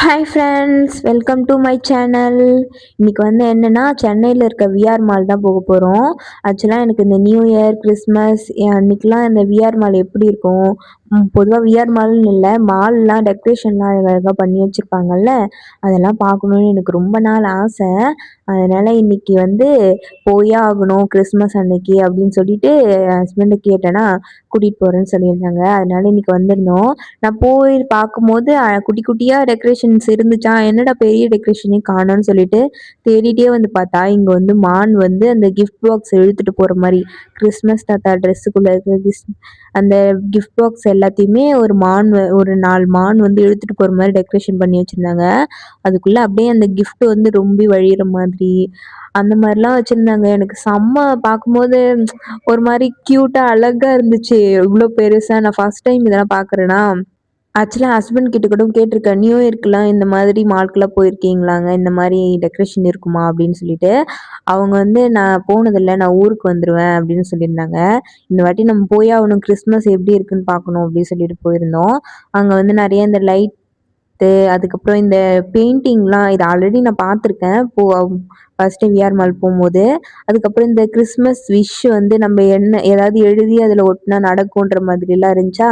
Hi friends, welcome to my channel. இன்னைக்கு வந்து என்னன்னா சென்னையில் இருக்க விஆர் மால் தான் போக போகிறோம். ஆக்சுவலாக எனக்கு இந்த நியூ இயர், கிறிஸ்மஸ் அன்னைக்கெலாம் இந்த விஆர் மால் எப்படி இருக்கும், பொதுவாக விஆர் மால்னு இல்லை, மால்லாம் டெக்கரேஷன்லாம் அழகழகாக பண்ணி வச்சுருப்பாங்கல்ல, அதெல்லாம் பார்க்கணுன்னு எனக்கு ரொம்ப நாள் ஆசை. அதனால் இன்னைக்கு வந்து போயே ஆகணும் கிறிஸ்மஸ் அன்னைக்கு அப்படின்னு சொல்லிட்டு என் ஹஸ்பண்டை கேட்டேன்னா கூட்டிகிட்டு போகிறேன்னு சொல்லியிருந்தாங்க. அதனால இன்னைக்கு வந்திருந்தோம். நான் போய் பார்க்கும்போது குட்டி குட்டியா டெக்கரேஷன்ஸ் இருந்துச்சா, என்னடா பெரிய டெக்கரேஷனே காணோம்னு சொல்லிட்டு தேடிட்டே வந்து பார்த்தா, இங்க வந்து மான் வந்து அந்த கிஃப்ட் பாக்ஸ் இழுத்துட்டு போற மாரி, கிறிஸ்மஸ் தாத்தா ட்ரெஸ்ஸுக்குள்ள இருக்கிற அந்த கிஃப்ட் பாக்ஸ் எல்லாத்தையுமே ஒரு 4 மான் வந்து இழுத்துட்டு போற மாரி டெக்கரேஷன் பண்ணி வச்சிருந்தாங்க. அதுக்குள்ள அப்படியே அந்த கிஃப்ட் வந்து ரொம்பி வழியிற மாதிரி, அந்த மாரிலாம் வச்சிருந்தாங்க. எனக்கு செம்ம பார்க்கும்போது ஒரு மாரி கியூட்டா அழகா இருந்துச்சு. இவ்ளோ பெருசா நான் ஃபர்ஸ்ட் டைம் இதெல்லாம் பார்க்குறேனா. ஆக்சுவலா ஹஸ்பண்ட் கிட்ட கூட கேட்டிருக்கேன். நியூ இயர்க்குலாம் இந்த மாதிரி மால்க்குலாம் போயிருக்கீங்களாங்க? இந்த மாரி டெக்கரேஷன் இருக்குமா? அப்படின்னு சொல்லிட்டு. அவங்க வந்து நான் போனதில்ல. நான் ஊருக்கு வந்துருவேன் அப்படின்னு சொல்லியிருந்தாங்க. இந்த வாட்டி நம்ம போயே ஆகணும். கிறிஸ்மஸ் எப்படி இருக்குன்னு பார்க்கணும் அப்படின்னு சொல்லிட்டு போயிருந்தோம். அங்க வந்து நெறைய இந்த அதுக்கப்புறம் இந்த பெயிண்டிங்லாம் இது ஆல்ரெடி நான் பார்த்துருக்கேன். ஃபர்ஸ்ட் டைம் விஆர் மால் போம்போது. அதுக்கப்புறம் இந்த கிறிஸ்மஸ் விஷ் வந்து நம்ம ஏதாவது எழுதி அதில ஒட்டுனா நடக்குன்ற மாதிரிலாம் இருந்துச்சா,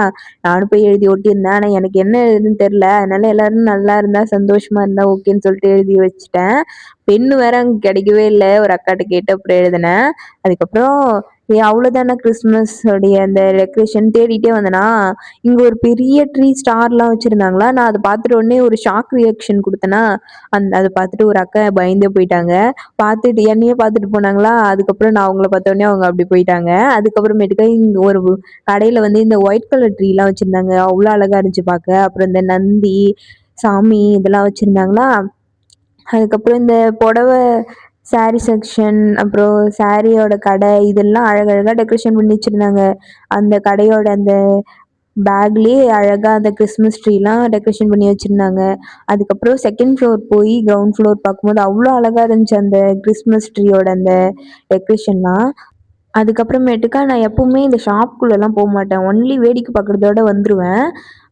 நானும் போய் எழுதி ஒட்டியிருந்தேன். ஆனா எனக்கு என்ன எழுதுன்னு தெரியல. அதனால எல்லாரும் நல்லா இருந்தா, சந்தோஷமா இருந்தா ஓகேன்னு சொல்லிட்டு எழுதி வச்சுட்டேன். பென்னு வேற அங்க கிடைக்கவே இல்ல. ஒரு அக்காட்ட கேட்டு அப்புறம் எழுதினேன். அதுக்கப்புறம் அவ்வளோதானா கிறிஸ்மஸ் உடைய அந்த டெக்கரேஷன் தேடிட்டே வந்தேனா, இங்க ஒரு பெரிய ட்ரீ ஸ்டார்லாம் வச்சிருந்தாங்களா, நான் அத பார்த்துட்ட உடனே ஒரு ஷாக் ரியாக்ஷன் குடுத்தேனா, அத பார்த்துட்டு ஒரு அக்கா பயந்தே போயிட்டாங்க. பார்த்துட்டு என்னையே பார்த்துட்டு போனாங்களா, அதுக்கப்புறம் நான் அவங்கள பார்த்த உடனே அவங்க அப்படி போயிட்டாங்க. அதுக்கப்புறமேட்டுக்கா இங்க ஒரு கடையில வந்து இந்த ஒயிட் கலர் ட்ரீலாம் வச்சிருந்தாங்க. அவ்வளோ அழகா இருந்துச்சு பார்க்க. அப்புறம் இந்த நந்தி, சாமி இதெல்லாம் வச்சிருந்தாங்களா. அதுக்கப்புறம் இந்த புடவை சாரீ செக்ஷன், அப்புறம் சாரியோட கடை இதெல்லாம் அழகழகா டெக்கரேஷன் பண்ணி வச்சிருந்தாங்க. அந்த கடையோட அந்த பேக்லயே அழகா அந்த கிறிஸ்மஸ் ட்ரீலாம் டெக்கரேஷன் பண்ணி வச்சிருந்தாங்க. அதுக்கப்புறம் செகண்ட் ஃப்ளோர் போய் கிரவுண்ட் ஃப்ளோர் பார்க்கும்போது அவ்வளோ அழகா இருந்துச்சு அந்த கிறிஸ்மஸ் ட்ரீயோட அந்த டெக்கரேஷன்லாம். அதுக்கப்புறமேட்டுக்கா நான் எப்பவுமே இந்த ஷாப்குள்ளலாம் போமாட்டேன். ஒன்லி வேடிக்கை பார்க்குறதோட வந்துருவேன்.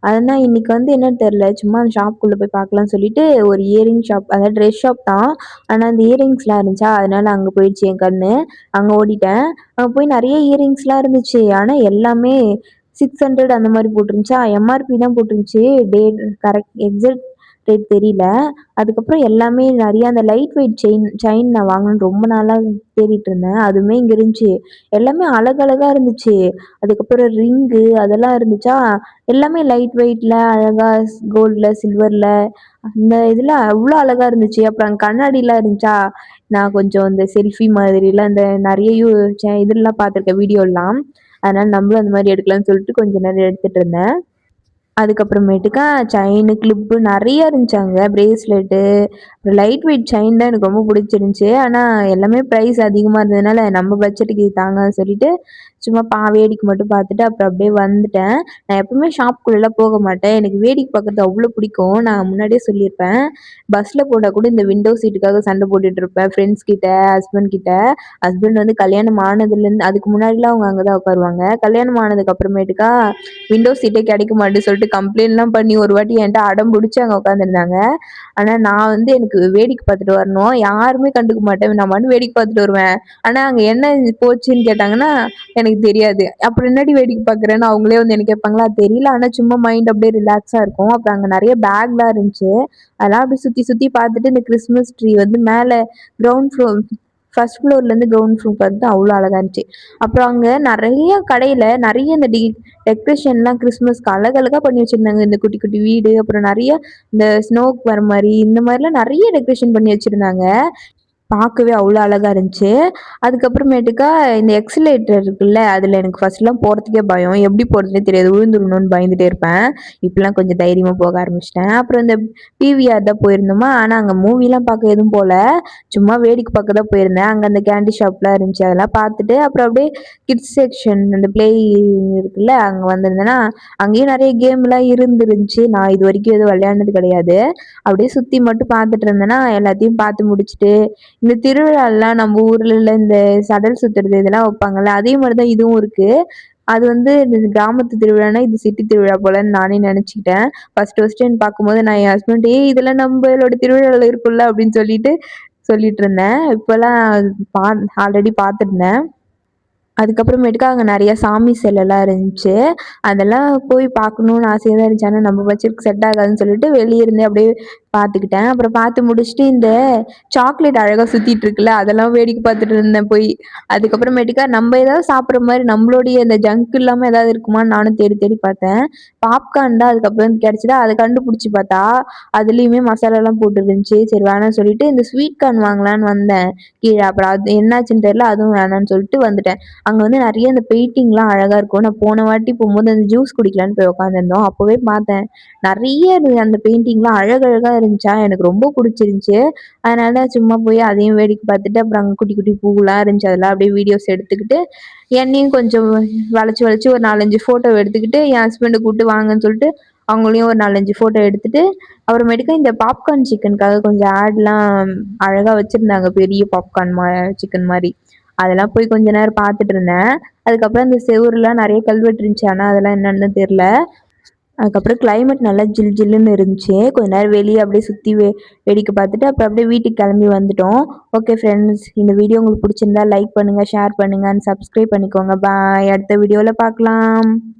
ஆனா இன்னைக்கு வந்து என்னன்னு தெரியல, சும்மா அந்த ஷாப்குள்ள போய் பார்க்கலாம்னு சொல்லிட்டு ஒரு இயரிங் ஷாப், அதாவது ட்ரெஸ் ஷாப் தான். ஆனா அந்த இயரிங்ஸ்லாம் இருந்துச்சா, அதனால அங்க போயிடுச்சு என் கண்ணு. அங்க ஓடிட்டேன். அங்க போய் நெறைய இயரிங்ஸ்லாம் இருந்துச்சு. ஆனா எல்லாமே 600 அந்த மாரி போட்டிருந்துச்சா, எம்ஆர்பி தான் போட்டிருந்துச்சு. டேட் கரெக்ட் எக்ஸாக்ட் ரேட் தெரியல. அதுக்கப்புறம் எல்லாமே நெறைய அந்த லைட் வெயிட் செயின் நான் வாங்கணும்னு ரொம்ப நாளா தேடிட்டு இருந்தேன். அதுவுமே இங்க இருந்துச்சு. எல்லாமே அழகழகா இருந்துச்சு. அதுக்கப்புறம் ரிங்கு அதெல்லாம் இருந்துச்சா, எல்லாமே லைட் வெயிட்ல அழகா கோல்ட்ல, சில்வர்ல அந்த இதுல அவ்ளோ அழகா இருந்துச்சு. அப்புறம் அங்க கண்ணாடிலாம் இருந்துச்சா, நான் கொஞ்சம் இந்த செல்ஃபி மாதிரிலாம் இந்த நெறைய இதெல்லாம் பார்த்துருக்கேன் வீடியோலாம். அதனால நம்மளும் அந்த மாரி எடுக்கலாம்னு சொல்லிட்டு கொஞ்ச நேரம் எடுத்துட்டு இருந்தேன். அதுக்கப்புறமேட்டுக்கா செயினு, கிளிப்பு நெறைய இருந்துச்சு அங்க. பிரேஸ்லெட்டு, அப்புறம் லைட் வெயிட் செயின் தான் எனக்கு ரொம்ப புடிச்சிருந்துச்சு. ஆனா எல்லாமே பிரைஸ் அதிகமா இருந்ததுனால, நம்ம பட்ஜெட்டுக்கு இது தாங்காதுன்னு சொல்லிட்டு, சும்மா வேடிக்கை மட்டும் பார்த்துட்டு அப்புறம் அப்படியே வந்துட்டேன். நான் எப்பவுமே ஷாப்புக்குள்ளலாம் போக மாட்டேன். எனக்கு வேடிக்கை பார்க்கறது அவ்ளோ பிடிக்கும். நான் முன்னாடியே சொல்லியிருப்பேன். பஸ்ல போனா கூட இந்த விண்டோ சீட்டுக்காக சண்டை போட்டுட்டு இருப்பேன் ஃப்ரெண்ட்ஸ் கிட்ட, ஹஸ்பண்ட் கிட்ட. ஹஸ்பண்ட் வந்து கல்யாணம் ஆனதுலேருந்து அதுக்கு முன்னாடிலாம் அவங்க அங்க தான் உட்காருவாங்க. கல்யாணம் ஆனதுக்கு அப்புறமேட்டுக்கா விண்டோ சீட்டே கிடைக்க மாட்டுது சொல்லிட்டு கம்ப்ளைண்ட்லாம் பண்ணி ஒரு வாட்டி என்கிட்ட அடம் பிடிச்சு அங்கே உட்காந்துருந்தாங்க. ஆனால் நான் வந்து எனக்கு வேடிக்கை பார்த்துட்டு வரணும், யாருமே கண்டுக்க மாட்டேன், நான் மட்டும் வேடிக்கை பார்த்துட்டு வருவேன். ஆனால் அங்கே என்ன போச்சுன்னு கேட்டாங்கன்னா எனக்கு தெரியாது. அப்புறம் என்னடி வேடிக்கை பார்க்குறேன்னு அவங்களே வந்து என்ன கேட்பாங்களா, தெரியல. ஆனால் சும்மா மைண்ட் அப்படியே ரிலாக்ஸாக இருக்கும். அப்புறம் அங்கே நிறைய பேக்லாம் இருந்துச்சு. அதெல்லாம் அப்படியே சுற்றி சுற்றி பார்த்துட்டு இந்த கிறிஸ்மஸ் ட்ரீ வந்து மேலே கிரவுண்ட் ஃப்ளோர் ஃபர்ஸ்ட் ஃப்ளோர்லேருந்து கிரவுண்ட் ஃப்ளோர் பார்த்து அவ்வளோ அழகா இருந்துச்சு. அப்புறம் அங்கே நிறைய கடையில் நிறைய இந்த டெக்கரேஷன்லாம் கிறிஸ்மஸ்க்கு அழகழகா பண்ணி வச்சிருந்தாங்க. இந்த குட்டி குட்டி வீடு, அப்புறம் நெறைய இந்த ஸ்னோக்கு வர மாரி, இந்த மாரிலாம் நெறைய டெக்கரேஷன் பண்ணி வச்சிருந்தாங்க. பார்க்கவே அவ்வளோ அழகா இருந்துச்சு. அதுக்கப்புறமேட்டுக்கா இந்த எக்ஸலேட்டர் இருக்குல்ல, அதில எனக்கு ஃபர்ஸ்ட்லாம் போறதுக்கே பயம். எப்படி போறதுன்னே தெரியாது. விழுந்துரணும்னு பயந்துட்டே இருப்பேன். இப்பலாம் கொஞ்சம் தைரியமா போக ஆரம்பிச்சுட்டேன். அப்புறம் இந்த பிவிஆர் தான் போயிருந்தோமா, ஆனா அங்க மூவிலாம் பார்க்க எதுவும் போல. சும்மா வேடிக்கை பார்க்க தான் போயிருந்தேன். அங்க அந்த கேண்டி ஷாப்லாம் இருந்துச்சு. அதெல்லாம் பார்த்துட்டு, அப்புறம் அப்படியே கிட்ஸ் செக்ஷன் அந்த ப்ளே இருக்குல்ல, அங்க வந்திருந்தேனா, அங்கேயும் நெறைய கேம்லாம் இருந்துருந்துச்சு. நான் இதுவரைக்கும் எதுவும் விளையாடுனது கிடையாது. அப்படியே சுத்தி மட்டும் பார்த்துட்டு இருந்தேனா, எல்லாத்தையும் பார்த்து முடிச்சுட்டு இந்த திருவிழாலாம் நம்ம ஊர்ல இந்த சடல் சுத்துறது இதெல்லாம் வைப்பாங்கல்ல, அதே மாரி தான் இதுவும் இருக்கு. அது வந்து இது கிராமத்து திருவிழான்னா, இது சிட்டி திருவிழா போலன்னு நானே நெனச்சுக்கிட்டேன். ஃபர்ஸ்ட்டு டைம் பார்க்கும்போது நான் என் ஹஸ்பண்ட் "ஏய் இதெல்லாம் நம்பளோட திருவிழால இருக்கும்ல" அப்படின்னு சொல்லிட்டுருந்தேன். இப்பலாம் பா ஆல்ரெடி பார்த்துருந்தேன். அதுக்கப்புறமேட்டுக்கு அங்க நெறைய சாமி சிலைலாம் இருந்துச்சு. அதெல்லாம் போய் பார்க்கணும்னு ஆசையா தான் இருந்துச்சு. ஆனா நம்ம பட்ஜெட்க்கு செட் ஆகாதுன்னு சொல்லிட்டு வெளிய இருந்தே அப்படியே பார்த்துக்கிட்டேன். அப்புறம் பார்த்து முடிச்சுட்டு இந்த சாக்லேட் அழகா சுத்திட்டு இருக்குல்ல, அதெல்லாம் வேடிக்கை பார்த்துட்டு இருந்தேன் போய். அதுக்கப்புறமேட்டுக்கா நம்ம ஏதாவது சாப்பிடுற மாரி நம்மளுடைய இந்த ஜங்க் இல்லாம ஏதாவது இருக்குமான்னு நானும் தேடி தேடி பார்த்தேன். பாப்கார்ன் தான் அதுக்கப்புறம் கிடைச்சதா, அத கண்டுபிடிச்சு பார்த்தா, அதுலயுமே மசாலாலாம் போட்டு இருந்துச்சு. சரி வேணாம்னு சொல்லிட்டு இந்த ஸ்வீட் கார்ன் வாங்கலான்னு வந்தேன் கீழ. அப்புறம் அது என்னாச்சுன்னு தெரியல. அதுவும் வேணான்னு சொல்லிட்டு வந்துட்டேன். அங்க வந்து நெறைய அந்த பெயிண்டிங்லாம் அழகா இருக்கும். நான் போன வாட்டி போம்போது அந்த ஜூஸ் குடிக்கலான்னு போய் உட்காந்துருந்தோம். அப்பவே பார்த்தேன். நெறைய அந்த பெயிண்டிங்லாம் அழகழகா இருந்துச்சா, எனக்கு ரொம்ப புடிச்சிருந்துச்சு. அதனால சும்மா போய் அதையும் வேடிக்கை பார்த்துட்டு, அப்புறம் அங்க குட்டி குட்டி பூலாம் இருந்துச்சு. அதெல்லாம் அப்படியே வீடியோஸ் எடுத்துக்கிட்டு, என்னையும் கொஞ்சம் வளைச்சு வளைச்சு ஒரு 4, 5 ஃபோட்டோ எடுத்துக்கிட்டு, என் ஹஸ்பண்ட கூப்பிட்டு வாங்கன்னு சொல்லிட்டு, அவங்களையும் ஒரு 4, 5 ஃபோட்டோ எடுத்துட்டு, அப்புறமேட்டுக்கு இந்த பாப்கார்ன் சிக்கனுக்காக கொஞ்சம் ஆட்லாம் அழகா வச்சிருந்தாங்க. பெரிய பாப்கார்ன் சிக்கன் மாரி. அதெல்லாம் போய் கொஞ்ச நேரம் பார்த்துட்டு இருந்தேன். அதுக்கப்புறம் அந்த செவுருலாம் நெறைய கல்வெட்டு இருந்துச்சு. ஆனா அதெல்லாம் என்னன்னு தெரியல. அதுக்கப்புறம் கிளைமேட் நல்லா ஜில் ஜில்லுன்னு இருந்துச்சு. கொஞ்ச நேரம் வெளிய அப்படியே சுத்தி வேடிக்கை பார்த்துட்டு, அப்புறம் அப்படியே வீட்டுக்கு கிளம்பி வந்துட்டோம். ஓகே ஃப்ரெண்ட்ஸ், இந்த வீடியோ உங்களுக்கு பிடிச்சிருந்தா லைக் பண்ணுங்க, ஷேர் பண்ணுங்க அண்ட் சப்ஸ்கிரைப் பண்ணிக்கோங்க. பாய். அடுத்த வீடியோல பார்க்கலாம்.